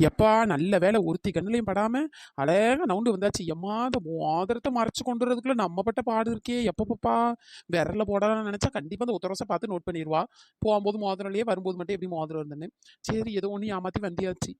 எப்பா நல்ல வேலை ஒருத்தி கண்ணுலையும் படாம அழகா நவுண்டு வந்தாச்சு. எம்மா அந்த மோதிரத்தை மறைச்சு கொண்டு வரதுக்குள்ள நம்ம பட்ட பாடு இருக்கே. எப்பப்பா விரல போடலாம்னு நினைச்சா கண்டிப்பா அந்த உத்தரவசை பார்த்து நோட் பண்ணிடுவா. போகும்போது மோதிரம் இல்லையே, வரும்போது மட்டும் எப்படி மோதிரம் இருந்தேன்னு. சரி ஏதோ ஒன்று ஏமாத்தி வந்தியாச்சு.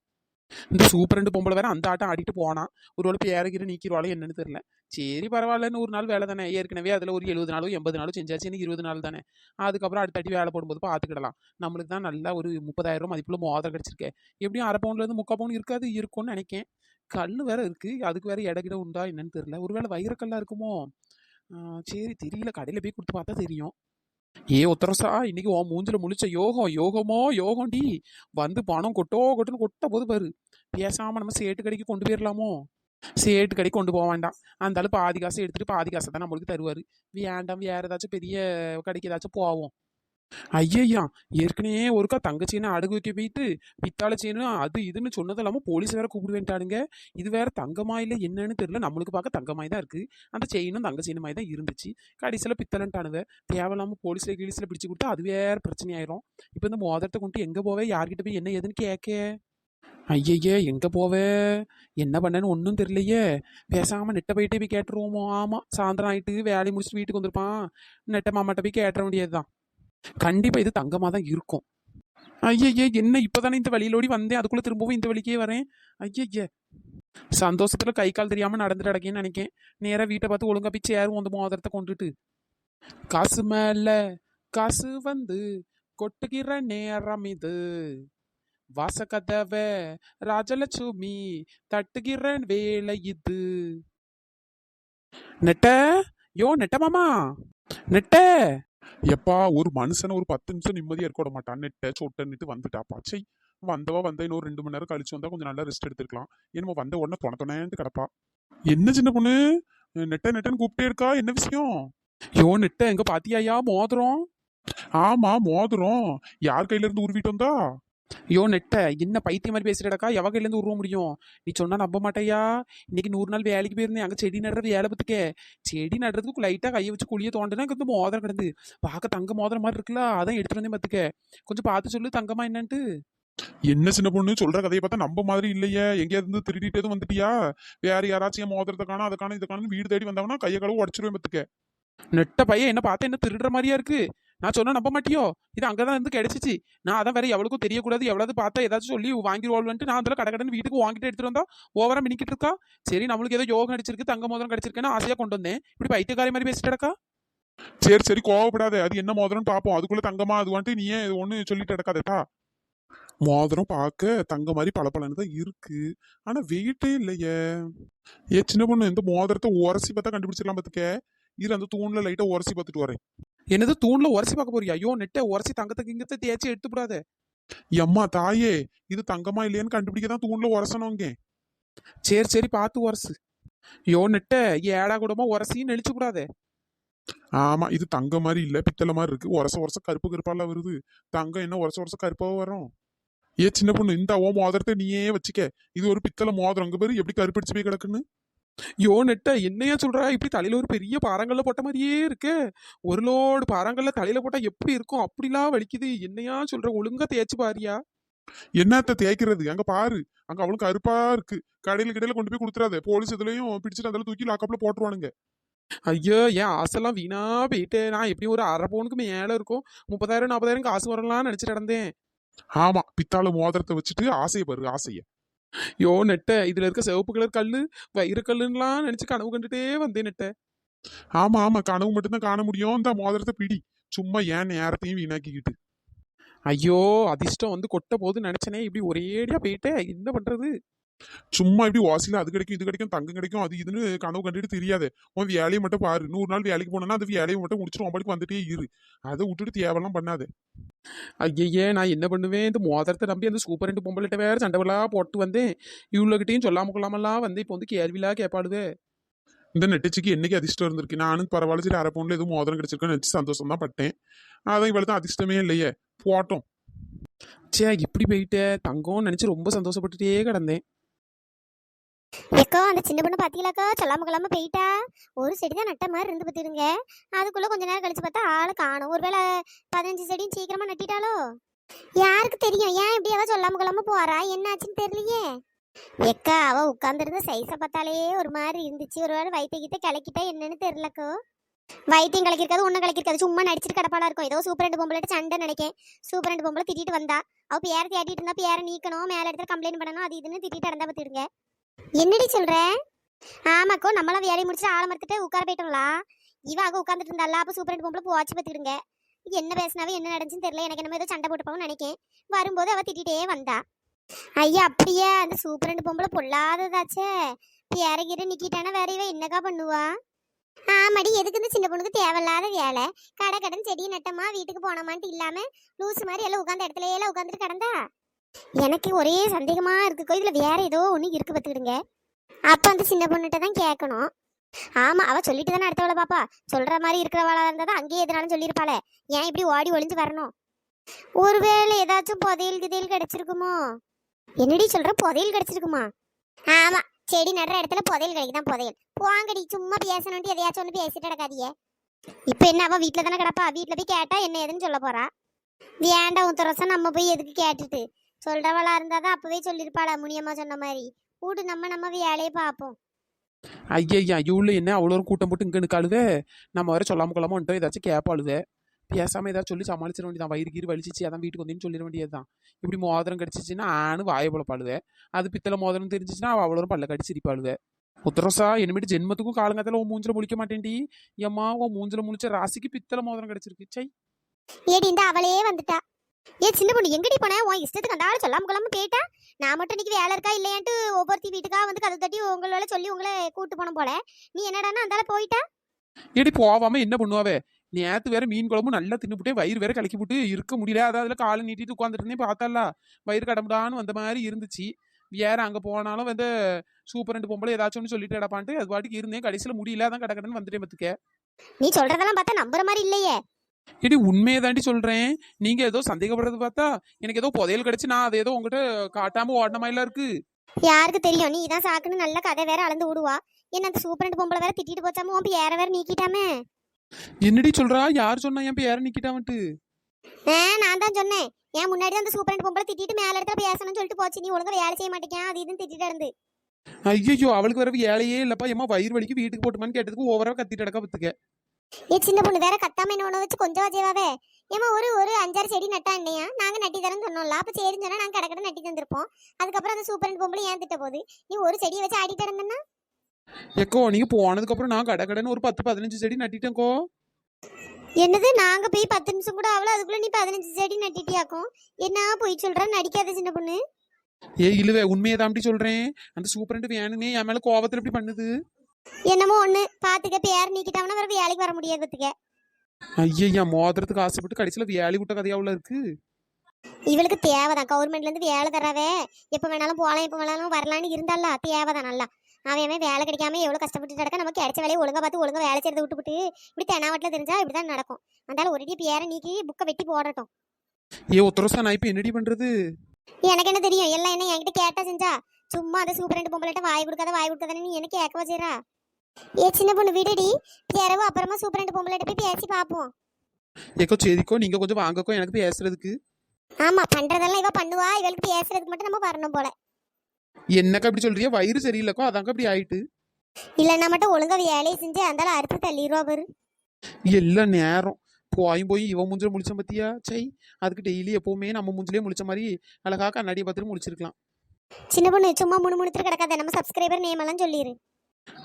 இந்த சூப்பர் ரெண்டு பொம்பளை வேற அந்த ஆட்டம் ஆடிட்டு போனா. ஒரு வேளை பேரகிற நீக்கிடுவாளோ என்னன்னு தெரியல. சரி பரவாயில்லன்னு ஒரு நாள் வேலை தானே. ஏற்கனவே அதில் ஒரு 70 நாளோ 80 நாளோ செஞ்சாச்சு. இன்னைக்கு 20 நாள் தானே. அதுக்கப்புறம் அடுத்தடி வேலை போடும்போது பார்த்துக்கிடலாம். நம்மளுக்கு தான் நல்லா ஒரு 30,000 மதிப்புள்ள மோதிரம் கிடைச்சிருக்கேன். எப்படியும் அரை பவுன்லேருந்து 3/4 பவுன் இருக்காது இருக்கும்னு நினைக்கேன். கல் வேற இருக்கு. அதுக்கு வேற இடகிட உண்டா என்னன்னு தெரியல. ஒருவேளை வைரக்கல்லா இருக்குமோ. சரி தெரியல, கடையில் போய் கொடுத்து பார்த்தா தெரியும். உத்தரசா இன்னைக்கு உன் மூஞ்சில முழிச்ச யோகம் யோகமோ யோகம்டி. வந்து பணம் கொட்டோ கொட்டுன்னு கொட்ட போது பாரு. பேசாம நம்ம சேட்டு கடைக்கு கொண்டு போயிடலாமோ. சேட்டு கடைக்கு கொண்டு போக வேண்டாம். அந்த ஆளு பாதி காசை எடுத்துட்டு பாதி காசை தான் நம்மளுக்கு தருவாரு. வேண்டாம், வேற ஏதாச்சும் பெரிய கடைக்கு ஏதாச்சும் போவோம். ஐயய்யா, ஏற்கனவே ஒருக்கா தங்கச்சின்னு அடகு வைக்க போயிட்டு பித்தாளை செய்யணும் அது இதுன்னு சொன்னது இல்லாமல் போலீஸ் வேற கூப்பிடுவேன்ட்டானுங்க. இது வேற தங்கமா இல்லை என்னன்னு தெரியல. நம்மளுக்கு பார்க்க தங்கமாய் தான் இருக்கு. அந்த செயினும் தங்க செயின் மாதிரி தான் இருந்துச்சு. கடைசியில் பித்தளைன்ட்டானுவ. தேவையில்லாமல் போலீஸில் கீழீஸில் பிடிச்சு கொடுத்தா அது வேற பிரச்சனை ஆயிரும். இப்போ இந்த மோதிரத்தை கொண்டு எங்கே போவே, யார்கிட்ட போய் என்ன ஏதுன்னு கேட்க. ஐயய்யே எங்கே போவே, என்ன பண்ணேன்னு ஒன்றும் தெரியலையே. பேசாமல் நெட்டை போயிட்டே போய் கேட்டுருவோமோ. ஆமாம், சாயந்தரம் ஆயிட்டு வேலையை முடிச்சுட்டு வீட்டுக்கு வந்திருப்பான். நெட்டை மாமாட்ட போய் கேட்டுற வேண்டியதுதான். கண்டிப்பா இது தங்கமா தான் இருக்கும். ஐயய்ய என்ன இப்பதானே இந்த வழியிலோடி வந்தேன், அதுக்குள்ள திரும்பவும் இந்த வழிக்கே வரேன். ஐயய்ய சந்தோஷத்துல கை கால் தெரியாம நடந்துட்டு அடக்கேன்னு நினைக்கேன். நேரா வீட்டை பார்த்து ஒழுங்கா போய் சேரும் அந்த மோதிரத்தை கொண்டுட்டு. காசு மேல காசு வந்து கொட்டுகிற நேரம் இது, வாசகதவ ராஜலட்சுமி தட்டுகிற வேலை இது. நெட்ட, யோ நெட்ட மாமா, நெட்ட. எப்பா ஒரு மனுஷனை ஒரு 10 நிமிஷம் நிம்மதியா இருக்க விட மாட்டான். நெட்ட சொட்டன்னுட்டு வந்துட்டாப்பா. சை, வந்தவா வந்த இன்னொரு 2 மணி நேரம் கழிச்சு வந்தா கொஞ்சம் நல்லா ரெஸ்ட் எடுத்துருக்கலாம். என்னமோ வந்த உடனே தொணத்தொணேன்ட்டு கிடப்பா. என்ன சின்ன பொண்ணு, நெட்ட நெட்டன்னு கூப்பிட்டே இருக்கா, என்ன விஷயம்? யோ நெட்ட எங்க பாத்தியாயா மோதிரம்? ஆமா மோதிரம். யார் கையில இருந்து உருவிட்டு வந்தா? யோ நெட்ட என்ன பைத்தியம் மாதிரி பேசுறடக்கா, எவ கையில இருந்து உருவ முடியும்? நீ சொன்னா நம்ப மாட்டேயா. இன்னைக்கு 100 நாள் வேலைக்கு போயிருந்தேன். அங்க செடி நடுறது வேலை பத்துக்க. செடி நடுறதுக்கு லைட்டா கையை வச்சு குழிய தோண்டினா இங்க வந்து மோதிரம் கிடந்து. பார்க்க தங்க மோதிரம் மாதிரி இருக்குல்ல, அதான் எடுத்துட்டு வந்தேன் பத்துக்க. கொஞ்சம் பார்த்து சொல்லு தங்கமா என்னன்ட்டு. என்ன சின்ன பொண்ணு சொல்ற கதையை பார்த்தா நம்ப மாதிரி இல்லையே. எங்கேயா இருந்து திருடிட்டு எதுவும் வந்துட்டியா? வேற யாராச்சும் மோதிரத்தை காணும் அதை காணும் இதை காணும் வீடு தேடி வந்தாங்கன்னா கையை கடவு உடச்சிருவேன் பத்துக்க. நெட்ட பையன் என்ன பார்த்தா என்ன திருடுற மாதிரியா இருக்கு? நான் சொன்னா நம்ப மாட்டியோ? இது அங்கதான் இருந்து கிடைச்சிச்சு. நான் அதான் வேற எவளுக்கும் தெரியக்கூடாது, எவ்வளவு பார்த்தா ஏதாச்சும் சொல்லி வாங்கிடுவாள்வன்ட்டு நான் அதில் கடை வீட்டுக்கு வாங்கிட்டு எடுத்துட்டு வந்தா ஓவரா மினிக்கிட்டு இருக்கா. சரி நம்மளுக்கு ஏதோ யோகம் அடிச்சிருக்கு, தங்க மோதிரம் கிடைச்சிருக்குன்னு ஆசையா கொண்டு வந்தேன். இப்படி பைத்தியக்காரி மாதிரி பேசிட்டடக்கா. சரி சரி கோவப்படாத, அது என்ன மோதிரம்னு பாப்போம். அதுக்குள்ள தங்கமா அது வந்துட்டு நீ ஏன் ஒண்ணு சொல்லிட்டு நடக்காதட்டா. மோதிரம் பார்க்க தங்க மாதிரி பளபளன்னு தான் இருக்கு. ஆனா வெயிட்டே இல்லையே. சின்ன பொண்ணு இந்த மோதிரத்தை உரசி பார்த்தா கண்டுபிடிச்சிடலாம் பார்த்துக்க. இரு அந்த தூண்ல லைட்டா உரசி பார்த்துட்டு வரேன். என்னது தூண்ல உரசி பார்க்க போறியா? ஐயோ நெட்ட உரசி தங்கத்துக்கு இங்கத்தை தேய்ச்சி எடுத்து விடாத. எம்மா தாயே, இது தங்கமா இல்லையான்னு கண்டுபிடிக்க தான் தூண்ல உரசணுங்க. சரி சரி பார்த்து உரசு. யோ நெட்ட ஏடா கூடமா உரசின்னு நெளிச்சு கூடாதே. ஆமா இது தங்க மாதிரி இல்ல, பித்தளை மாதிரி இருக்கு. உரச உரச கருப்பு கருப்பாலாம் வருது. தங்கம் என்ன உரச உரச கருப்பாக வரும்? சின்ன பொண்ணு இந்த ஓ மோதிரத்தை நீயே வச்சுக்க. இது ஒரு பித்தளை மோதிரம், அங்க பேரு எப்படி கருப்பிடிச்சு போய் கிடக்குன்னு. யோ நெட்ட என்னையா சொல்றா? இப்படி தலையில ஒரு பெரிய பாறாங்கல்ல போட்ட மாதிரியே இருக்கு. ஒரு லோடு பாறாங்கல்ல தலையில போட்டா எப்படி இருக்கும் அப்படிலாம் வலிக்குது. என்னையா சொல்ற, ஒழுங்கா தேய்ச்சி பாரியா. என்னத்த தேய்க்கிறது, அங்க பாரு. அங்க அவளுக்கு கருப்பா இருக்கு. கடையில கடையில கொண்டு போய் கொடுத்துறாத, போலீஸ் இதுலயும் பிடிச்சிட்டு அதில் தூக்கி லாக்கப்ல போட்டுருவானுங்க. ஐயோ என் ஆசைலாம் வீணா போயிட்டு. நான் எப்படியும் ஒரு அரை பவுனுக்கு மேல இருக்கும். 30,000 40,000 காசு வரலாம்னு நினைச்சிட்டு நடந்தேன். ஆமா பித்தாள மோதிரத்தை வச்சுட்டு ஆசைய பாரு ஆசைய. யோ நெட்ட இதுல இருக்க சிவப்பு கலர் கல்லு வயிறு கல்லுன்னுலாம் நினைச்சு கனவு கண்டுட்டே வந்தேன் நெட்ட. ஆமா ஆமா கனவு மட்டும்தான் காண முடியும். இந்த மோதிரத்தை பிடி. சும்மா ஏன் நேரத்தையும் வீணாக்கிக்கிட்டு. ஐயோ அதிர்ஷ்டம் வந்து கொட்ட போது நினைச்சனே, இப்படி ஒரேடியா போயிட்டே என்ன பண்றது. சும்மா இப்படி வாசில அது கிடைக்கும் இது கிடைக்கும் தங்கம் கிடைக்கும் அது இதுன்னு கனவு கண்டுட்டு தெரியாது. உன் வேலையை மட்டும் பாரு. 100 நாள் வேலைக்கு போனோன்னா அது வேலையை மட்டும் முடிச்சிடும். உன் வந்துட்டே இரு. அதை விட்டுட்டு தேவையெல்லாம் பண்ணாது. ஐயே நான் என்ன பண்ணுவேன், இந்த மோதிரத்தை நம்பி அந்த சூப்பர் ரெண்டு பொம்பளைகிட்ட வேற சண்டவலா போட்டு வந்தேன். இவ்வளோகிட்டையும் சொல்லாம கொள்ளாமலாம் வந்து இப்போ வந்து கேள்விலா கேட்பாடுவே. இந்த நெட்டச்சிக்கு என்னைக்கு அதிர்ஷ்டம் இருந்திருக்கு. நானும் பரவாயில்ல சரி அரை பவுன்ல எதுவும் மோதிரம் கிடைச்சிருக்குன்னு நினச்சி சந்தோஷம் தான் பட்டேன். அதான் இவ்வளவு தான் அதிர்ஷ்டமே இல்லையே, போட்டோம். சே இப்படி போயிட்டே தங்கம்னு நினைச்சு ரொம்ப சந்தோஷப்பட்டுட்டே கிடந்தேன். ஏக்கா அந்த சின்ன பொண்ணு பாத்தீங்களாக்கா, சொல்லாம கொள்ளாம போயிட்டா. ஒரு செடி தான் நட்ட மாதிரி இருந்து பார்த்துருங்க. அதுக்குள்ள கொஞ்ச நேரம் கழிச்சு பார்த்தா ஆளை காணும். ஒருவேளை 15 செடியும் சீக்கிரமா நட்டிட்டாலோ. யாருக்கு தெரியும்? ஏன் இப்படி அவ சொல்லாம கொள்ளாம போறா? என்னாச்சுன்னு தெரியலையே. எக்கா அவ உட்கார்ந்துருந்த சைஸை பார்த்தாலே ஒரு மாதிரி இருந்துச்சு. ஒரு வேளை வயிற்றுக்கிட்ட கிளக்கிட்டா என்னன்னு தெரியலக்கோ. வைத்தியம் கலக்கிருக்காது, ஒன்றும் கலக்கிருக்காது, சும்மா நடிச்சிட்டு கடப்பாடா இருக்கும். ஏதோ சூப்பர் ரெண்டு பொம்பளை சண்டை நினைக்கேன். சூப்பர் ரெண்டு பொம்பளை திட்டிட்டு வந்தா. அவ பேர தேட்டிட்டு இருந்தா, பேரை நீக்கணும், மேல இடத்துல கம்ப்ளைண்ட் பண்ணணும், அது இதுன்னு திட்டிட்டு நடந்தா பார்த்துருங்க. என்னடி சொல்ற? ஆமாக்கோ, நம்மளாம் வேலையை முடிச்சு ஆளை மறுத்துட்டு உட்கார போயிட்டோம்லா. இவ அங்க உட்காந்துட்டு இருந்தால, அப்ப சூப்பர் ரெண்டு பொம்பளை போச்சு பார்த்துக்கிடுங்க. என்ன பேசினாவே என்ன நடந்துச்சுன்னு தெரியல. எனக்கு என்ன ஏதோ சண்டை போட்டுப்பான்னு நினைக்கேன். வரும்போது அவ திட்டிகிட்டே வந்தா. ஐயா அப்படியே அந்த சூப்பர் ரெண்டு பொம்பளை பொல்லாததாச்சே. பேரகிற நிக்கிட்டானா வேற இவ என்னக்கா பண்ணுவா? ஆமாடி, எதுக்கு இந்த சின்ன பொண்ணுக்கு தேவையில்லாத வேலை? கடை கடன் செடி நட்டமா வீட்டுக்கு போனோமான்ட்டு இல்லாம லூசு மாதிரி எல்லாம் உட்காந்த இடத்துல எல்லாம் உட்காந்துட்டு கிடந்தா. எனக்கு ஒரே சந்தேகமா இருக்குக்கோ, இதுல வேற ஏதோ ஒண்ணு இருக்கு பார்த்துக்கிடுங்க. அப்ப அந்த சின்ன பொண்ணுகிட்ட தான் கேட்கணும். ஆமா, அவ சொல்லிட்டு தானே அடுத்தவளை பாப்பா. சொல்ற மாதிரி இருக்கிறவளா இருந்தா தான் அங்கேயே எதனாலும் சொல்லியிருப்பாளே. ஏன் இப்படி ஓடி ஒளிஞ்சு வரணும்? ஒருவேளை ஏதாச்சும் புதையல் கிதையல் கிடைச்சிருக்குமோ? என்னடி சொல்ற? புதையல் கிடைச்சிருக்குமா? ஆமா, செடி நடுற இடத்துல புதையல் கிடைக்குதான். புதையல் போங்கடி, சும்மா பேசணும்ட்டு எதையாச்சும் ஒன்று பேசிட்டு கிடக்காதியே. இப்ப என்ன அவ வீட்டுல தானே கிடப்பா? வீட்டுல போய் கேட்டா என்ன ஏதுன்னு சொல்ல போறா? வேண்டாம் உத்தரசம், நம்ம போய் எதுக்கு கேட்டுட்டு? சொல்றவளா இருந்தாதான் அப்பவே சொல்லிருப்பாளா முனியம்மா சொன்ன மாதிரி. கூட்டு நம்ம வேலையை பார்ப்போம். ஐயா இவ்வளோ என்ன அவ்வளோ கூட்டம் போட்டு இங்கே நிற்காளுவே. நம்ம வர சொல்லாம கொள்ளாம வந்துட்டோம், ஏதாச்சும் கேட்பாளுவே. பேசாமல் ஏதாச்சும் சொல்லி சமாளிச்சிட வேண்டியதான். வயிறு கீறு வலிச்சிச்சு, அதான் வீட்டுக்கு வந்தேன்னு சொல்லிட வேண்டியது தான். இப்படி மோதிரம் கடிச்சிச்சுன்னா ஆணு வாயை போலப்பாளுவே. அது பித்தளை மோதிரம் தெரிஞ்சிச்சுன்னா அவள் அவ்வளோ பல்ல கடிச்சு சிரிப்பாளுவே. உத்தரசா, என்னமிட்டு ஜென்மத்துக்கும் காலங்காலத்தில் உன் மூஞ்சில முழிக்க மாட்டேன்டி. எம்மா, உன் மூஞ்சில முழிச்ச ராசிக்கு பித்தளை மோதிரம் கிடைச்சிருக்கு. சை ஏடி, இந்த அவளே வந்துட்டா. ஏ சின்ன பொண்ணு, எங்கடி போன? உன் இஷ்டத்துக்கு அந்த ஆள் சொல்லாம கொள்ளாம போயிட்டா. நான் மட்டும் இன்னைக்கு வேலை இருக்கா இல்லையான்ட்டு ஒவ்வொருத்தி வீட்டுக்கா வந்து கதை தட்டி உங்களால சொல்லி உங்களை கூட்டு போன போல. நீ என்னடான்னா அந்த ஆள் போயிட்டா. ஏடி போவாம என்ன பண்ணுவாவே? நேற்று வேற மீன் குழம்பு நல்லா தின்னுபுட்டே வயிறு வேற கலக்கி போட்டு இருக்க முடியல. அதாவது காலை நீட்டிட்டு உட்காந்துட்டு இருந்தேன். பார்த்தால வயிறு கடமுடான்னு வந்த மாதிரி இருந்துச்சு. வேற அங்க போனாலும் வந்து சூப்பர் ரெண்டு பொம்பளை ஏதாச்சும் ஒன்று சொல்லிட்டு கிடப்பான்ட்டு அது பாட்டுக்கு இருந்தேன். கடைசியில் முடியல, அதான் கடக்கடன்னு வந்துட்டேன் பத்துக்க. நீ சொல்றதெல்லாம் பார்த்தா நம்புற மாதிரி இல்லையே. இடி உண்மையை தாண்டி சொல்றேன். நீங்க ஏதோ சந்தேகப்படுறது பார்த்தா எனக்கு ஏதோ புதையல் கிடைச்சு நான் அதை ஏதோ உங்ககிட்ட காட்டாம ஓடின மாதிரிலாம் இருக்கு. யாருக்கு தெரியும்? நீ தான் சாக்குன்னு நல்ல கதை வேற அளந்து விடுவா. என்ன அந்த சூப்பர் ரெண்டு பொம்பளை வேற திட்டிட்டு போச்சாம உன் பேர வேற நீக்கிட்டாமே. என்னடி சொல்றா? யார் சொன்னா என் பேரை நிக்கிட்டான்ட்டு? நான் தான் சொன்னேன். ஏன் முன்னாடி அந்த சூப்பர் ரெண்டு பொம்பளை திட்டிட்டு மேல இடத்துல பேசணும்னு சொல்லிட்டு போச்சு. நீ ஒழுங்கா வேலை செய்ய மாட்டேங்க அது இதுன்னு திட்டிட்டு இருந்து. ஐயோ, அவளுக்கு வேற வேலையே இல்லப்பா. ஏமா வயிறு வலிக்கு வீட்டுக்கு போட்டுமான்னு கேட்டதுக்கு ஓவரா கத்திட்டு அடக்க பத்துக்க. ஏ சின்ன பொண்ணு வேற கத்தாம என்ன ஒண்ணு வச்சு கொஞ்சம் வச்சேவாவே. ஏமா ஒரு ஒரு 5-6 செடி நட்டா இல்லையா? நாங்க நட்டி தரேன்னு சொன்னோம்ல. அப்ப சரின்னு சொன்னா நாங்க கடை நட்டி தந்திருப்போம். அதுக்கப்புறம் அந்த சூப்பர் ரெண்டு பொம்பளை ஏன் திட்ட போகுது? நீ ஒரு செடியை வச்சு ஆடிட்டு இருந்தேன்னா எக்கோ, நீங்க போனதுக்கு அப்புறம் நான் கடன்னு ஒரு 10-15 செடி நட்டிட்டேன்க்கோ. என்னது? நாங்க போய் 10 நிமிஷம் கூட ஆகல, அதுக்குள்ள நீ 15 செடி நட்டிட்டியாக்கும். என்ன போய் சொல்ற? நடிக்காத சின்ன பொண்ணு. ஏ இழுவே, உண்மையை தான் சொல்றேன். அந்த சூப்பர் ரெண்டு வேணுமே என் மேல கோவத்துல எப்படி பண்ணுது? என்னமோ ஒண்ணு பாத்துக்க, பேர் நீக்கிட்டாங்கன்னா வேற வேலைக்கு வர முடியாது பத்துக்க. ஐயா, மோதிரத்துக்கு ஆசைப்பட்டு கடைசியில வேலை விட்ட கதையாவுல இருக்கு. இவளுக்கு தேவைதான், கவர்மெண்ட்ல இருந்து வேலை தராவே. எப்ப வேணாலும் போகலாம், எப்ப வேணாலும் வரலான்னு இருந்தால தேவைதான். நல்லா அவன் வேலை கிடைக்காம எவ்வளவு கஷ்டப்பட்டு நடக்க. நமக்கு கிடைச்ச வேலையை ஒழுங்கா பார்த்து ஒழுங்கா வேலை செய்யறதை விட்டுவிட்டு இப்படி தென்னாவட்டில் தெரிஞ்சா இப்படிதான் நடக்கும். அதனால ஒரே பேரை நீக்கி புக்கை வெட்டி போடட்டும். ஏ உத்தரசா, நான் இப்ப என்னடி பண்றது? எனக்கு என்ன தெரியும்? எல்லாம் என்ன என்கிட்ட கேட்டா செஞ்சா? சும்மா அந்த சூப்பர் ரெண்டு பொம்பளைட்ட வாய் கொடுக்காத நீ எனக்கு கேட்க வச்சுரா. ஏ சின்ன பொண்ணு விடுடி, பிறவு அப்புறமா சூப்பர் ரெண்டு பொம்பளைட்ட போய் பேசி பார்ப்போம். ஏக்கோ சரிக்கோ, நீங்க கொஞ்சம் வாங்கக்கோ எனக்கு பேசுறதுக்கு. ஆமா, பண்றதெல்லாம் இவ பண்ணுவா. இவளுக்கு பேசுறதுக்கு மட்டும் நம்ம வரணும் போல. என்னக்கா அப்படி சொல்றியா? வயிறு சரியில்லைக்கோ, அதாங்க அப்படி ஆயிட்டு. இல்லைன்னா மட்டும் ஒழுங்கா வேலையை செஞ்சு அந்தால அறுத்து தள்ளிடுவா பாரு. எல்லா நேரம் போய் இவன் மூஞ்சில முழிச்ச பத்தியா? சை, அதுக்கு டெய்லி எப்பவுமே நம்ம மூஞ்சிலே முழிச்ச மாதிரி அழகா கண்ணாடியை பார்த்துட்டு முழிச்சிருக்கலாம். சின்ன பொண்ணு சும்மா முணுமுணுத்துட்டு கிடக்காத. நம்ம சப்ஸ்கிரைபர் நேம் எல்லாம் சொல்லிடு.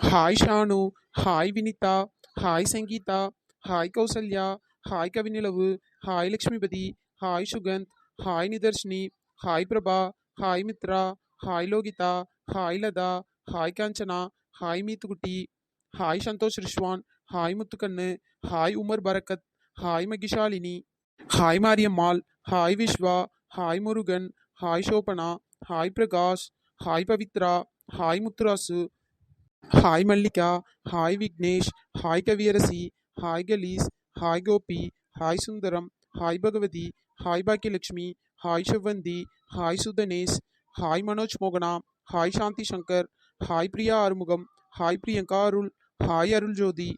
Hi Shanu, hi Vinitha, hi Sangeetha, hi Kausalya, hi Kavinilavu, hi Lakshmipathi, hi Sukanth, hi Nitharshini, hi Prabha, hi Mithra, hi Lohitha, hi Latha, hi Kanchana, hi Meethukutti, hi Santhosh Rizwan, hi Muthukannu, hi Umar Barakath, hi Magishalini, hi Mariyammal, hi Viswa, hi Murugan, hi Sobana, hi Prakash, hi Pavithra, hi Muthurasu, hi Mallika, hi Vignesh, hi Kaviyarasi, hi Kalees, hi Gopi, hi Sundaram, hi Bhagavathi, hi Bhagyalakshmi, hi Sevvanthi, hi Suthanesh, hi Manoj மோகனா, hi Shanthi Shankar, hi Priya Arumugam, hi Priyanka Arul, hi Arul Jothi,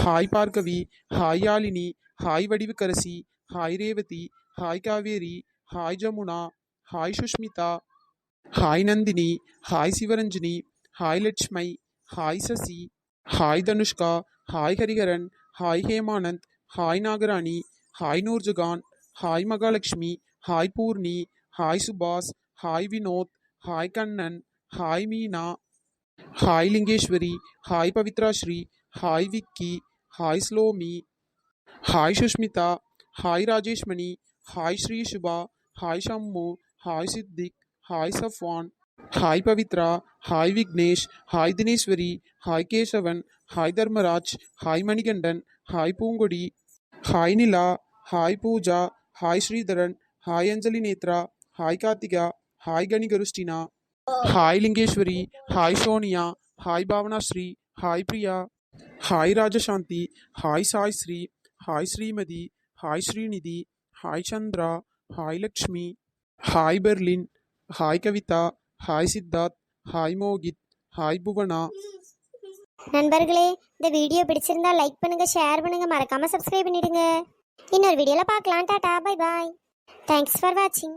hi Bhargavi, hi Yazhini, hi Vadivukkarasi, hi Revathi, hi Kaveri, hi Jamuna, hi Sushmitha, hi Nandhini, hi Sivaranjini, hi Latchumai, hi Sasi, hi Dhanushka, hi Hariharan, hi Hemanand, hi Nagarani, hi Noorjahan, hi Mahalakshmi, hi Poorni, hi Subash, hi Vinoth, hi Kannan, hi Meena, hi Lingeswari, hi Pavithra Sri, hi Vicky, hi ஸ்லோமி, hi Sushmitha, hi Rajeshmani, hi Sri Suba, hi Shammu, hi Siddique, hi Safwan, hi Pavithra, hi Vignesh, hi Dhineswari, hi Kesavan, hi Dharmaraj, hi Manikandan, hi Poongodi, hi Nila, hi Pooja, hi Sridharan, hi Anjali Nethra, hi Karthika, hi கணிகருஷ்டினா, hi Lingeswari, hi Sonia, hi Bhavana Sri, hi Priya, hi Rajashanthi, hi Sai Sri, hi Srimathi, hi Srinidhi, hi Chandra, hi Lakshmi, hi Berlin, hi Kavitha, hi Siddharth, hi Mohit, hi Bhuvana. நண்பர்களே, இந்த video பிடிச்சிருந்தா like பண்ணுங்க, share பண்ணுங்க, மறக்காம subscribe பண்ணிடுங்க. இன்னொரு வீடியோல பார்க்கலாம். Tata, bye bye. Thanks for வாட்சிங்.